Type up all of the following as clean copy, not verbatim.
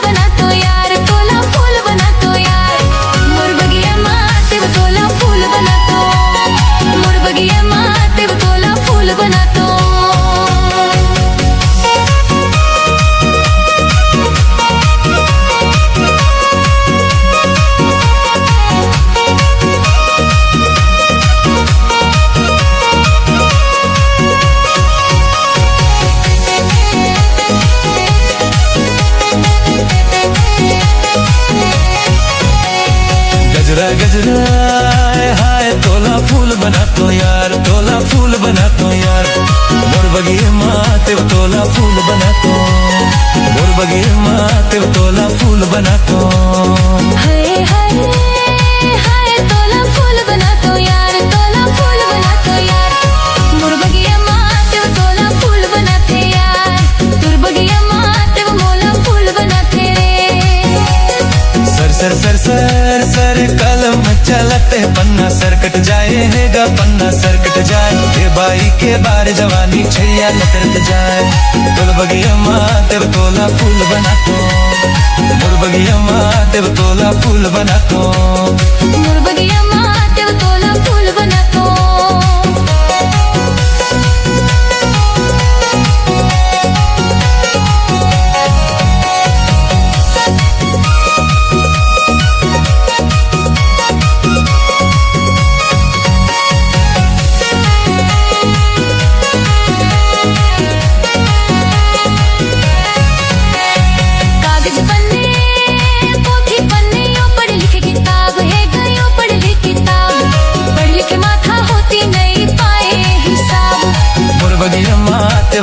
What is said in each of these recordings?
बनातो यार, तोला फूल बनातो यार, मोर बगिए माते तोला फूल बनातो, मोर बगिए माते तोला फूल बनातो। गजरा गजरा हाय तोला फूल बनातो यार, तोला फूल बनातो यार, मोर बगिए माते तोला फूल बनातो, मोर बगिए माते तोला फूल बनातो। हाय हाय हाय तोला फूल बनातो यार, तोला फूल बनातो यार, मोर बगिए माते तोला फूल बनाते यार, तुर बगिए माते मोला फूल बनाते रे। सर सर सर सर सर कलम चलते पन्ना सर कट जाए हैगा पन्ना सर कट जाए, ये बाई के बार जवानी छैया लतरत जाए। तोल बगिया माते तोला फूल बनातो, मोर बगिया माते तोला फूल बनातो, मोर बगिया माते तोला फूल बनातो।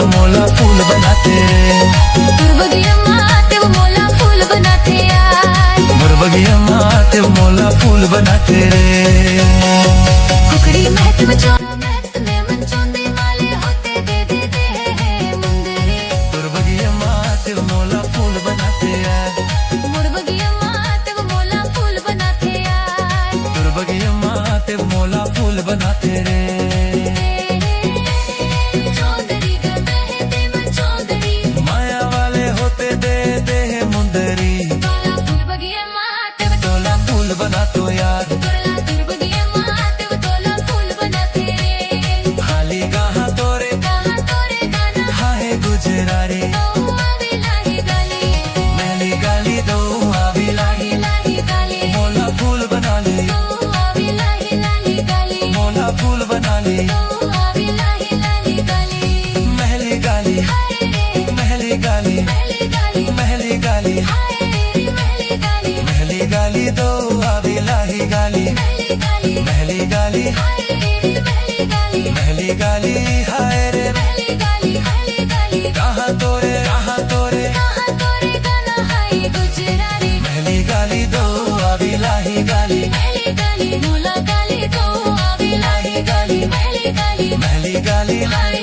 मोला फूल बनाते, तुर बगिया माते मोला फूल बनाते यार, मोर बगिया माते मोला फूल बनाते रे। कुकड़ी महत में मंचोंदे वाले होते दे दे दे है मुंदरी, तुर बगिया माते मोला फूल बनाते यार, मोर बगिया माते मोला फूल बनाते यार, तुर बगिया माते मोला फूल बनाते रे। बनातो यार, तुर बगिया माते तोला फूल बनाते रे। हाली कहाँ तोरे गाना हाय गुजरारे, दो आवी लाही गाली, मैली गाली दो आवी लाही लाही गाली, मोला फूल बना ले, दो आवी लाही लाही गाली, मोला फूल बना ले, दो आवी लाही लाही गाली, महली गाली हाय रे महली गाली, महली गाली, महली गाली, हाय रे महली गाली, महली गाली दो आवी लाही गाली, महली गाली, महली गाली, हाय रे महली गाली, महली गाली, हाय रे महली गाली, महली गाली, कहाँ तोरे गाना हाय गुजरारी, महली गाली दो आवी लाही गाली, महली गाली, मोला गाली दो आवी लाही गाली, महली गाली, महली गाली हाय